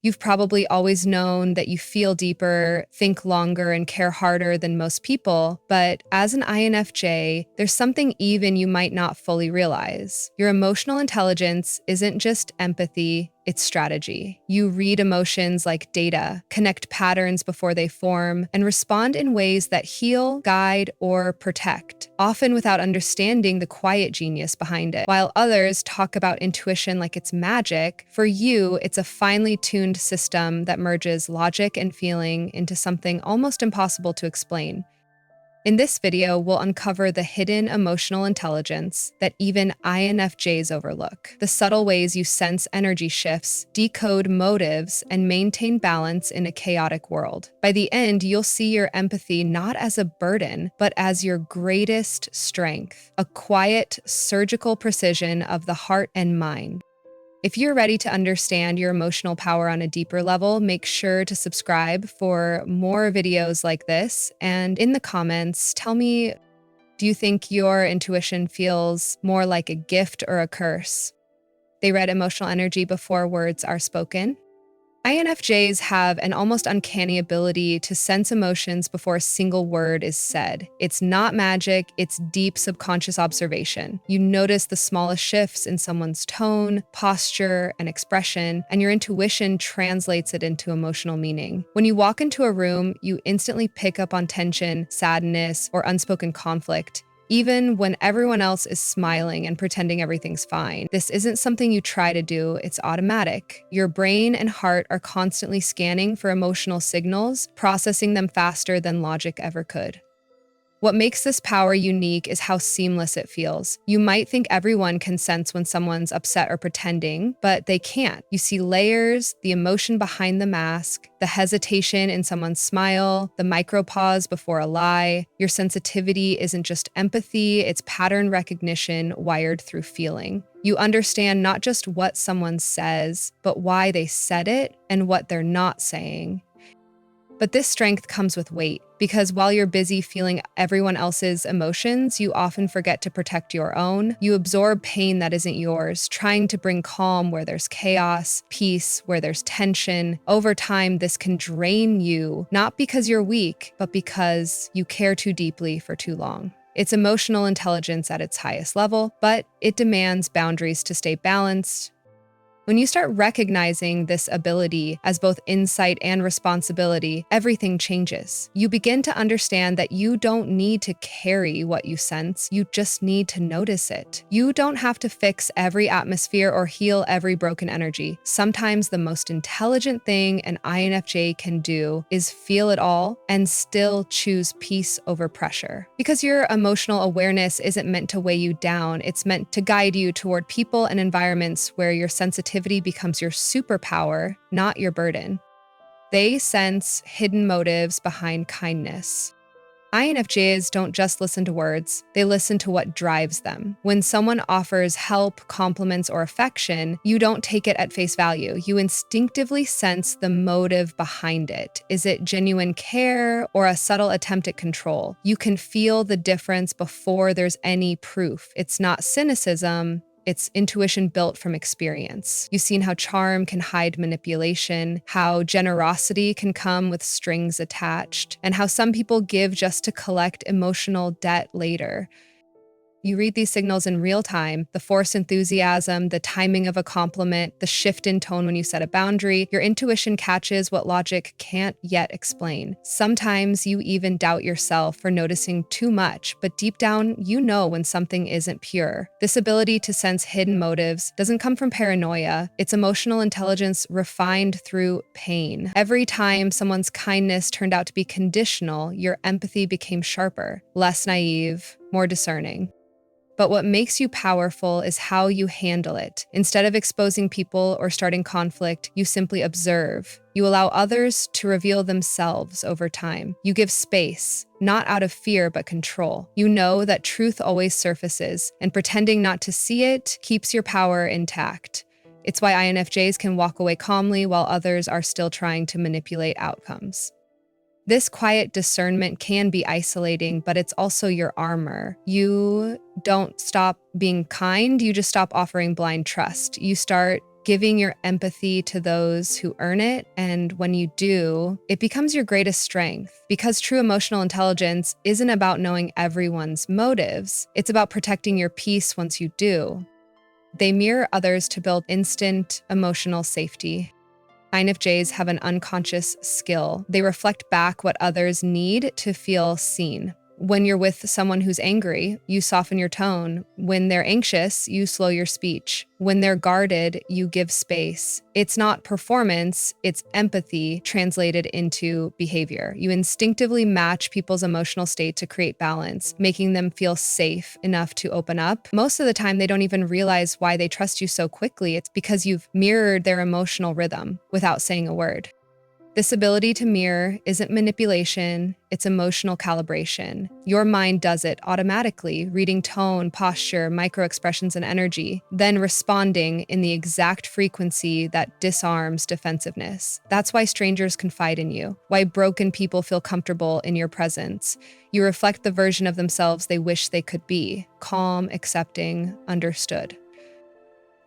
You've probably always known that you feel deeper, think longer, and care harder than most people, but as an INFJ, there's something even you might not fully realize. Your emotional intelligence isn't just empathy, it's strategy. You read emotions like data, connect patterns before they form, and respond in ways that heal, guide, or protect, often without understanding the quiet genius behind it. While others talk about intuition like it's magic, for you, it's a finely tuned system that merges logic and feeling into something almost impossible to explain. In this video, we'll uncover the hidden emotional intelligence that even INFJs overlook, the subtle ways you sense energy shifts, decode motives, and maintain balance in a chaotic world. By the end, you'll see your empathy not as a burden, but as your greatest strength, a quiet, surgical precision of the heart and mind. If you're ready to understand your emotional power on a deeper level, make sure to subscribe for more videos like this. And in the comments, tell me, do you think your intuition feels more like a gift or a curse? They read emotional energy before words are spoken. INFJs have an almost uncanny ability to sense emotions before a single word is said. It's not magic, it's deep subconscious observation. You notice the smallest shifts in someone's tone, posture, and expression, and your intuition translates it into emotional meaning. When you walk into a room, you instantly pick up on tension, sadness, or unspoken conflict, even when everyone else is smiling and pretending everything's fine. This isn't something you try to do, it's automatic. Your brain and heart are constantly scanning for emotional signals, processing them faster than logic ever could. What makes this power unique is how seamless it feels. You might think everyone can sense when someone's upset or pretending, but they can't. You see layers, the emotion behind the mask, the hesitation in someone's smile, the micropause before a lie. Your sensitivity isn't just empathy, it's pattern recognition wired through feeling. You understand not just what someone says, but why they said it and what they're not saying. But this strength comes with weight, because while you're busy feeling everyone else's emotions, you often forget to protect your own. You absorb pain that isn't yours, trying to bring calm where there's chaos, peace where there's tension. Over time, this can drain you, not because you're weak, but because you care too deeply for too long. It's emotional intelligence at its highest level, but it demands boundaries to stay balanced. When you start recognizing this ability as both insight and responsibility, everything changes. You begin to understand that you don't need to carry what you sense, you just need to notice it. You don't have to fix every atmosphere or heal every broken energy. Sometimes the most intelligent thing an INFJ can do is feel it all and still choose peace over pressure. Because your emotional awareness isn't meant to weigh you down, it's meant to guide you toward people and environments where your sensitivity becomes your superpower, not your burden. They sense hidden motives behind kindness. INFJs don't just listen to words, they listen to what drives them. When someone offers help, compliments, or affection, you don't take it at face value. You instinctively sense the motive behind it. Is it genuine care or a subtle attempt at control? You can feel the difference before there's any proof. It's not cynicism, it's intuition built from experience. You've seen how charm can hide manipulation, how generosity can come with strings attached, and how some people give just to collect emotional debt later. You read these signals in real time, the forced enthusiasm, the timing of a compliment, the shift in tone when you set a boundary. Your intuition catches what logic can't yet explain. Sometimes you even doubt yourself for noticing too much, but deep down, you know when something isn't pure. This ability to sense hidden motives doesn't come from paranoia. It's emotional intelligence refined through pain. Every time someone's kindness turned out to be conditional, your empathy became sharper, less naive, more discerning. But what makes you powerful is how you handle it. Instead of exposing people or starting conflict, you simply observe. You allow others to reveal themselves over time. You give space, not out of fear, but control. You know that truth always surfaces, and pretending not to see it keeps your power intact. It's why INFJs can walk away calmly while others are still trying to manipulate outcomes. This quiet discernment can be isolating, but it's also your armor. You don't stop being kind, you just stop offering blind trust. You start giving your empathy to those who earn it. And when you do, it becomes your greatest strength, because true emotional intelligence isn't about knowing everyone's motives. It's about protecting your peace once you do. They mirror others to build instant emotional safety. INFJs have an unconscious skill. They reflect back what others need to feel seen. When you're with someone who's angry, you soften your tone. When they're anxious, you slow your speech. When they're guarded, you give space. It's not performance, it's empathy translated into behavior. You instinctively match people's emotional state to create balance, making them feel safe enough to open up. Most of the time, they don't even realize why they trust you so quickly. It's because you've mirrored their emotional rhythm without saying a word. This ability to mirror isn't manipulation, it's emotional calibration. Your mind does it automatically, reading tone, posture, microexpressions, and energy, then responding in the exact frequency that disarms defensiveness. That's why strangers confide in you, why broken people feel comfortable in your presence. You reflect the version of themselves they wish they could be: calm, accepting, understood.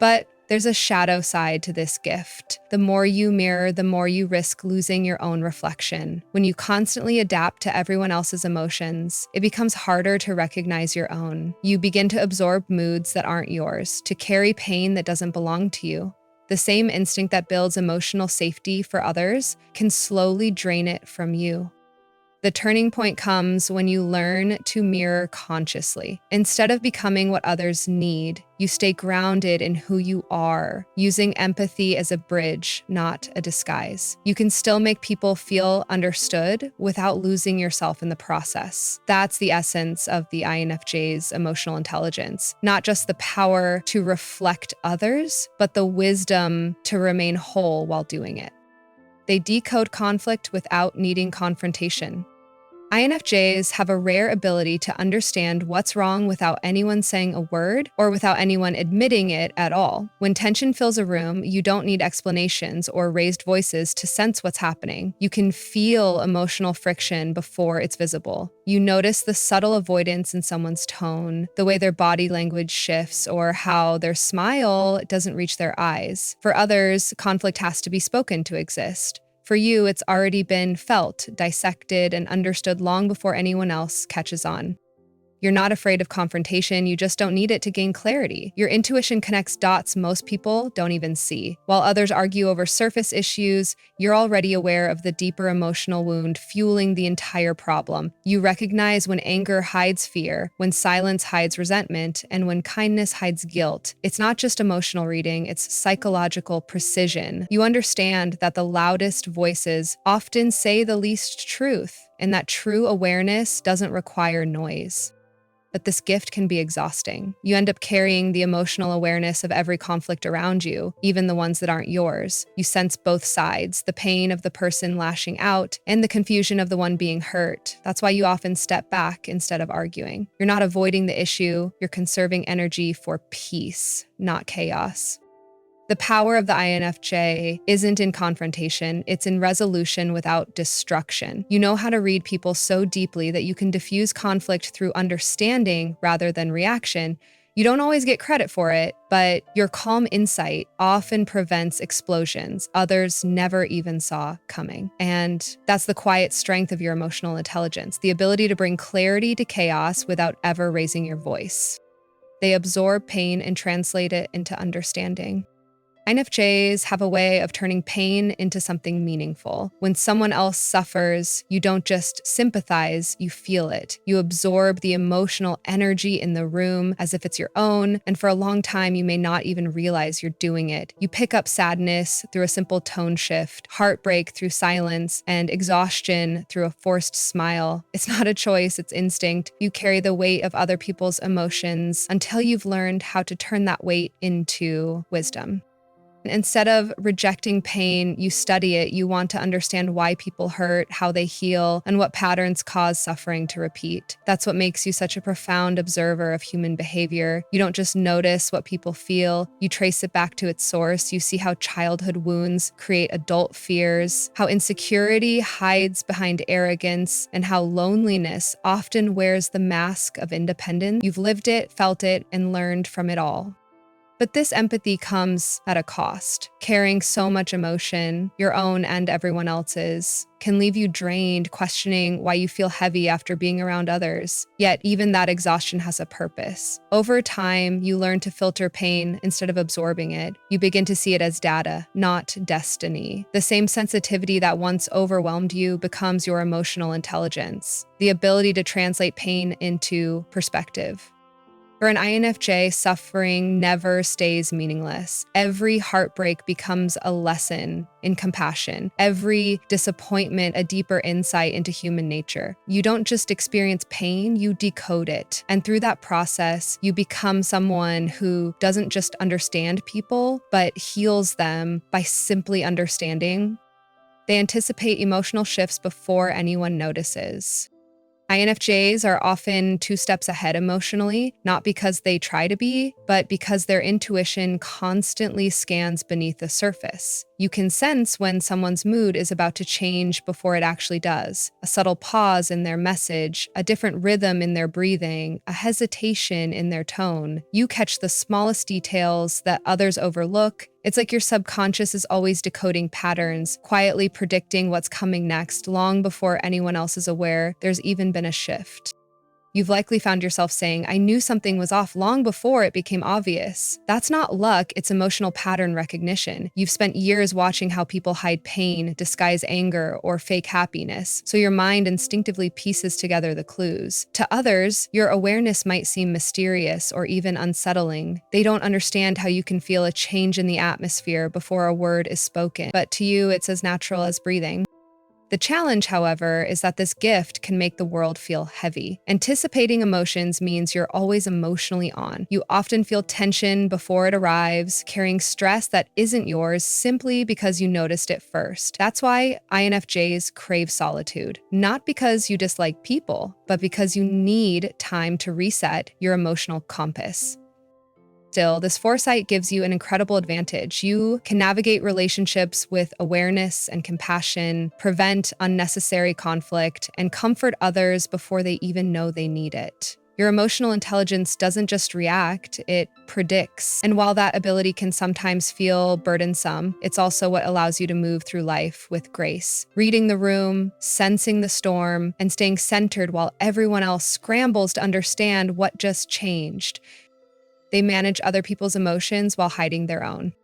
But there's a shadow side to this gift. The more you mirror, the more you risk losing your own reflection. When you constantly adapt to everyone else's emotions, it becomes harder to recognize your own. You begin to absorb moods that aren't yours, to carry pain that doesn't belong to you. The same instinct that builds emotional safety for others can slowly drain it from you. The turning point comes when you learn to mirror consciously. Instead of becoming what others need, you stay grounded in who you are, using empathy as a bridge, not a disguise. You can still make people feel understood without losing yourself in the process. That's the essence of the INFJ's emotional intelligence. Not just the power to reflect others, but the wisdom to remain whole while doing it. They decode conflict without needing confrontation. INFJs have a rare ability to understand what's wrong without anyone saying a word or without anyone admitting it at all. When tension fills a room, you don't need explanations or raised voices to sense what's happening. You can feel emotional friction before it's visible. You notice the subtle avoidance in someone's tone, the way their body language shifts, or how their smile doesn't reach their eyes. For others, conflict has to be spoken to exist. For you, it's already been felt, dissected, and understood long before anyone else catches on. You're not afraid of confrontation, you just don't need it to gain clarity. Your intuition connects dots most people don't even see. While others argue over surface issues, you're already aware of the deeper emotional wound fueling the entire problem. You recognize when anger hides fear, when silence hides resentment, and when kindness hides guilt. It's not just emotional reading, it's psychological precision. You understand that the loudest voices often say the least truth, and that true awareness doesn't require noise. But this gift can be exhausting. You end up carrying the emotional awareness of every conflict around you, even the ones that aren't yours. You sense both sides, the pain of the person lashing out and the confusion of the one being hurt. That's why you often step back instead of arguing. You're not avoiding the issue, you're conserving energy for peace, not chaos. The power of the INFJ isn't in confrontation, it's in resolution without destruction. You know how to read people so deeply that you can diffuse conflict through understanding rather than reaction. You don't always get credit for it, but your calm insight often prevents explosions others never even saw coming. And that's the quiet strength of your emotional intelligence, the ability to bring clarity to chaos without ever raising your voice. They absorb pain and translate it into understanding. INFJs have a way of turning pain into something meaningful. When someone else suffers, you don't just sympathize, you feel it. You absorb the emotional energy in the room as if it's your own, and for a long time, you may not even realize you're doing it. You pick up sadness through a simple tone shift, heartbreak through silence, and exhaustion through a forced smile. It's not a choice, it's instinct. You carry the weight of other people's emotions until you've learned how to turn that weight into wisdom. Instead of rejecting pain, you study it. You want to understand why people hurt, how they heal, and what patterns cause suffering to repeat. That's what makes you such a profound observer of human behavior. You don't just notice what people feel, you trace it back to its source. You see how childhood wounds create adult fears, how insecurity hides behind arrogance, and how loneliness often wears the mask of independence. You've lived it, felt it, and learned from it all. But this empathy comes at a cost. Carrying so much emotion, your own and everyone else's, can leave you drained, questioning why you feel heavy after being around others. Yet even that exhaustion has a purpose. Over time, you learn to filter pain instead of absorbing it. You begin to see it as data, not destiny. The same sensitivity that once overwhelmed you becomes your emotional intelligence, the ability to translate pain into perspective. For an INFJ, suffering never stays meaningless. Every heartbreak becomes a lesson in compassion. Every disappointment, a deeper insight into human nature. You don't just experience pain, you decode it. And through that process, you become someone who doesn't just understand people, but heals them by simply understanding. They anticipate emotional shifts before anyone notices. INFJs are often 2 steps ahead emotionally, not because they try to be, but because their intuition constantly scans beneath the surface. You can sense when someone's mood is about to change before it actually does. A subtle pause in their message, a different rhythm in their breathing, a hesitation in their tone. You catch the smallest details that others overlook. It's like your subconscious is always decoding patterns, quietly predicting what's coming next long before anyone else is aware there's even been a shift. You've likely found yourself saying, "I knew something was off long before it became obvious." That's not luck, it's emotional pattern recognition. You've spent years watching how people hide pain, disguise anger, or fake happiness, so your mind instinctively pieces together the clues. To others, your awareness might seem mysterious or even unsettling. They don't understand how you can feel a change in the atmosphere before a word is spoken, but to you, it's as natural as breathing. The challenge, however, is that this gift can make the world feel heavy. Anticipating emotions means you're always emotionally on. You often feel tension before it arrives, carrying stress that isn't yours simply because you noticed it first. That's why INFJs crave solitude. Not because you dislike people, but because you need time to reset your emotional compass. Still, this foresight gives you an incredible advantage. You can navigate relationships with awareness and compassion, prevent unnecessary conflict, and comfort others before they even know they need it. Your emotional intelligence doesn't just react, it predicts. And while that ability can sometimes feel burdensome, it's also what allows you to move through life with grace. Reading the room, sensing the storm, and staying centered while everyone else scrambles to understand what just changed. They manage other people's emotions while hiding their own.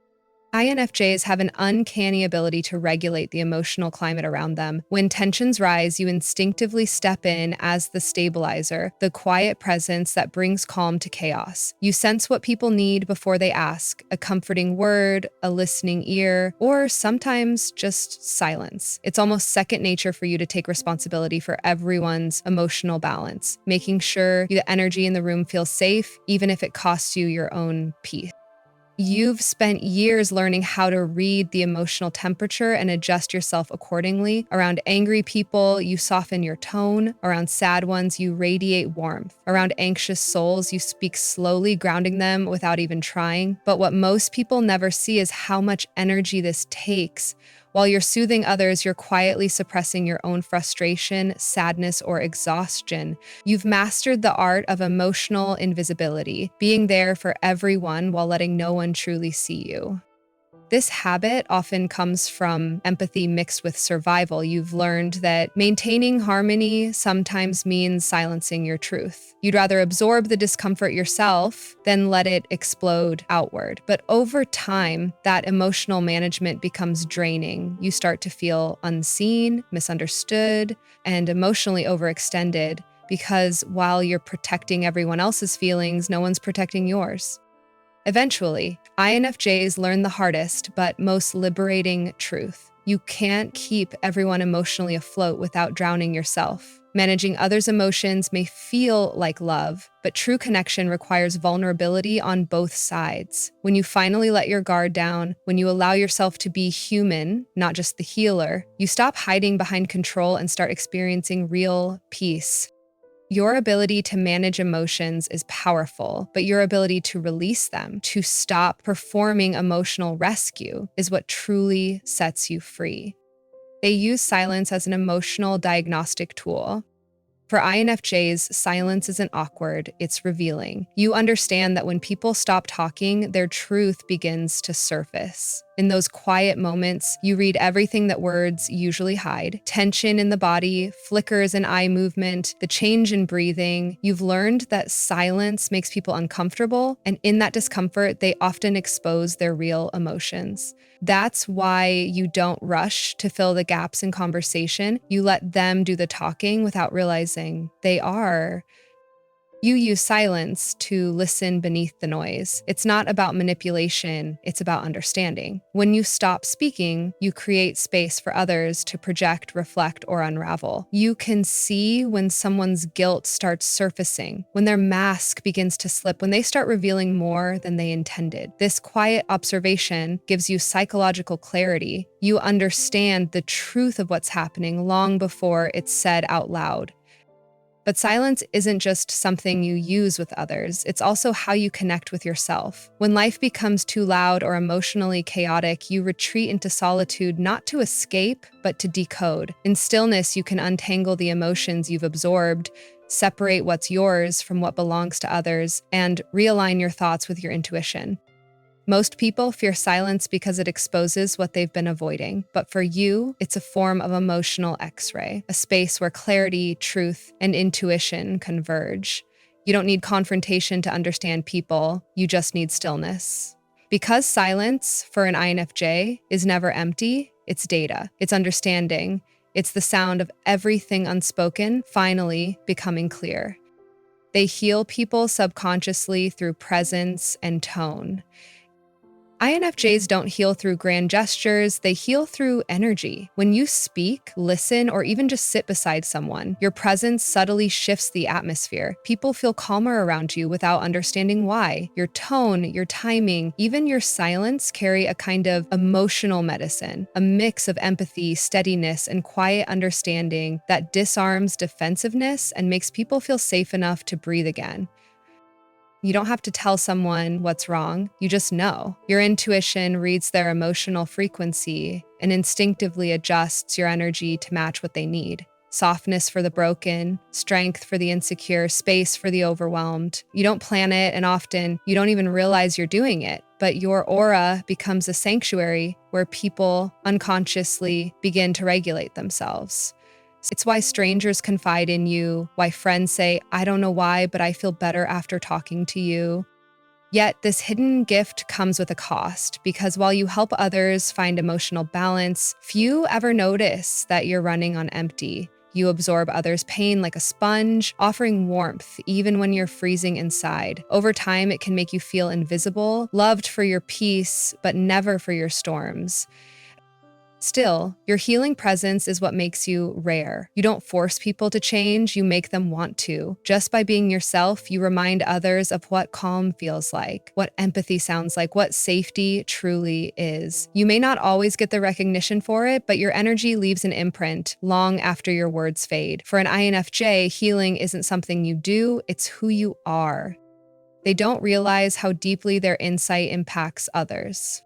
INFJs have an uncanny ability to regulate the emotional climate around them. When tensions rise, you instinctively step in as the stabilizer, the quiet presence that brings calm to chaos. You sense what people need before they ask, a comforting word, a listening ear, or sometimes just silence. It's almost second nature for you to take responsibility for everyone's emotional balance, making sure the energy in the room feels safe, even if it costs you your own peace. You've spent years learning how to read the emotional temperature and adjust yourself accordingly. Around angry people, you soften your tone. Around sad ones, you radiate warmth. Around anxious souls, you speak slowly, grounding them without even trying. But what most people never see is how much energy this takes. While you're soothing others, you're quietly suppressing your own frustration, sadness, or exhaustion. You've mastered the art of emotional invisibility, being there for everyone while letting no one truly see you. This habit often comes from empathy mixed with survival. You've learned that maintaining harmony sometimes means silencing your truth. You'd rather absorb the discomfort yourself than let it explode outward. But over time, that emotional management becomes draining. You start to feel unseen, misunderstood, and emotionally overextended because while you're protecting everyone else's feelings, no one's protecting yours. Eventually, INFJs learn the hardest but most liberating truth. You can't keep everyone emotionally afloat without drowning yourself. Managing others' emotions may feel like love, but true connection requires vulnerability on both sides. When you finally let your guard down, when you allow yourself to be human, not just the healer, you stop hiding behind control and start experiencing real peace. Your ability to manage emotions is powerful, but your ability to release them, to stop performing emotional rescue, is what truly sets you free. They use silence as an emotional diagnostic tool. For INFJs, silence isn't awkward, it's revealing. You understand that when people stop talking, their truth begins to surface. In those quiet moments, you read everything that words usually hide. Tension in the body, flickers in eye movement, the change in breathing. You've learned that silence makes people uncomfortable, and in that discomfort, they often expose their real emotions. That's why you don't rush to fill the gaps in conversation. You let them do the talking without realizing they are. You use silence to listen beneath the noise. It's not about manipulation, it's about understanding. When you stop speaking, you create space for others to project, reflect, or unravel. You can see when someone's guilt starts surfacing, when their mask begins to slip, when they start revealing more than they intended. This quiet observation gives you psychological clarity. You understand the truth of what's happening long before it's said out loud. But silence isn't just something you use with others, it's also how you connect with yourself. When life becomes too loud or emotionally chaotic, you retreat into solitude not to escape, but to decode. In stillness, you can untangle the emotions you've absorbed, separate what's yours from what belongs to others, and realign your thoughts with your intuition. Most people fear silence because it exposes what they've been avoiding, but for you, it's a form of emotional X-ray, a space where clarity, truth, and intuition converge. You don't need confrontation to understand people, you just need stillness. Because silence, for an INFJ, is never empty, it's data, it's understanding, it's the sound of everything unspoken finally becoming clear. They heal people subconsciously through presence and tone. INFJs don't heal through grand gestures, they heal through energy. When you speak, listen, or even just sit beside someone, your presence subtly shifts the atmosphere. People feel calmer around you without understanding why. Your tone, your timing, even your silence carry a kind of emotional medicine, a mix of empathy, steadiness, and quiet understanding that disarms defensiveness and makes people feel safe enough to breathe again. You don't have to tell someone what's wrong, you just know. Your intuition reads their emotional frequency and instinctively adjusts your energy to match what they need. Softness for the broken, strength for the insecure, space for the overwhelmed. You don't plan it, and often you don't even realize you're doing it, but your aura becomes a sanctuary where people unconsciously begin to regulate themselves. It's why strangers confide in you, why friends say, "I don't know why, but I feel better after talking to you." Yet this hidden gift comes with a cost, because while you help others find emotional balance, few ever notice that you're running on empty. You absorb others' pain like a sponge, offering warmth even when you're freezing inside. Over time, it can make you feel invisible, loved for your peace, but never for your storms. Still, your healing presence is what makes you rare. You don't force people to change, you make them want to. Just by being yourself, you remind others of what calm feels like, what empathy sounds like, what safety truly is. You may not always get the recognition for it, but your energy leaves an imprint long after your words fade. For an INFJ, healing isn't something you do, it's who you are. They don't realize how deeply their insight impacts others.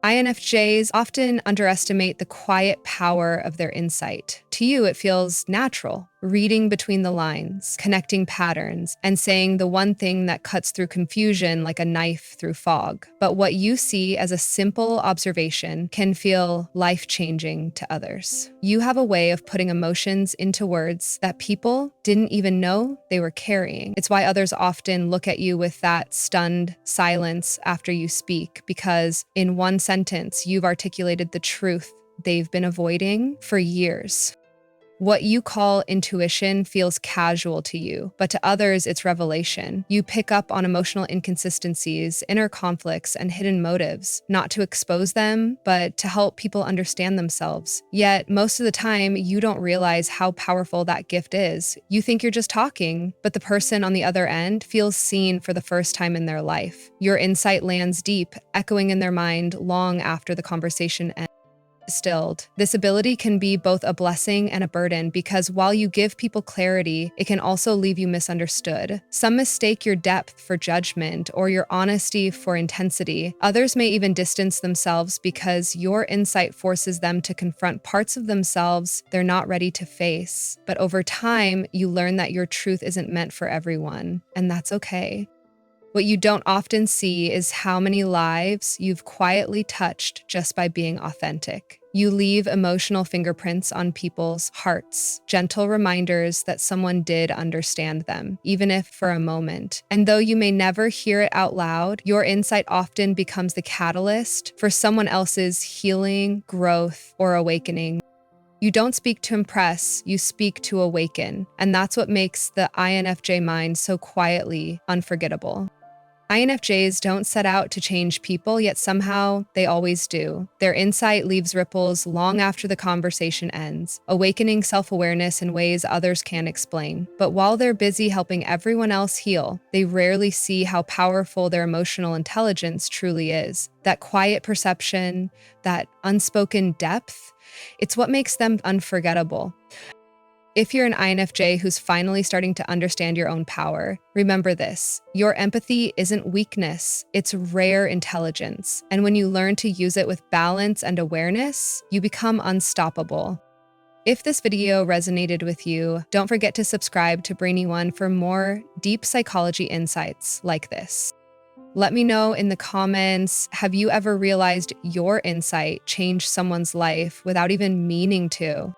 INFJs often underestimate the quiet power of their insight. To you, it feels natural, reading between the lines, connecting patterns, and saying the one thing that cuts through confusion like a knife through fog. But what you see as a simple observation can feel life-changing to others. You have a way of putting emotions into words that people didn't even know they were carrying. It's why others often look at you with that stunned silence after you speak, because in one sentence, you've articulated the truth they've been avoiding for years. What you call intuition feels casual to you, but to others, it's revelation. You pick up on emotional inconsistencies, inner conflicts, and hidden motives, not to expose them, but to help people understand themselves. Yet, most of the time, you don't realize how powerful that gift is. You think you're just talking, but the person on the other end feels seen for the first time in their life. Your insight lands deep, echoing in their mind long after the conversation ends. distilled. This ability can be both a blessing and a burden because while you give people clarity, it can also leave you misunderstood. Some mistake your depth for judgment or your honesty for intensity. Others may even distance themselves because your insight forces them to confront parts of themselves they're not ready to face. But over time, you learn that your truth isn't meant for everyone, and that's okay. What you don't often see is how many lives you've quietly touched just by being authentic. You leave emotional fingerprints on people's hearts, gentle reminders that someone did understand them, even if for a moment. And though you may never hear it out loud, your insight often becomes the catalyst for someone else's healing, growth, or awakening. You don't speak to impress, you speak to awaken. And that's what makes the INFJ mind so quietly unforgettable. INFJs don't set out to change people, yet somehow they always do. Their insight leaves ripples long after the conversation ends, awakening self-awareness in ways others can't explain. But while they're busy helping everyone else heal, they rarely see how powerful their emotional intelligence truly is. That quiet perception, that unspoken depth, it's what makes them unforgettable. If you're an INFJ who's finally starting to understand your own power, remember this: your empathy isn't weakness, it's rare intelligence. And when you learn to use it with balance and awareness, you become unstoppable. If this video resonated with you, don't forget to subscribe to Brainy One for more deep psychology insights like this. Let me know in the comments, have you ever realized your insight changed someone's life without even meaning to?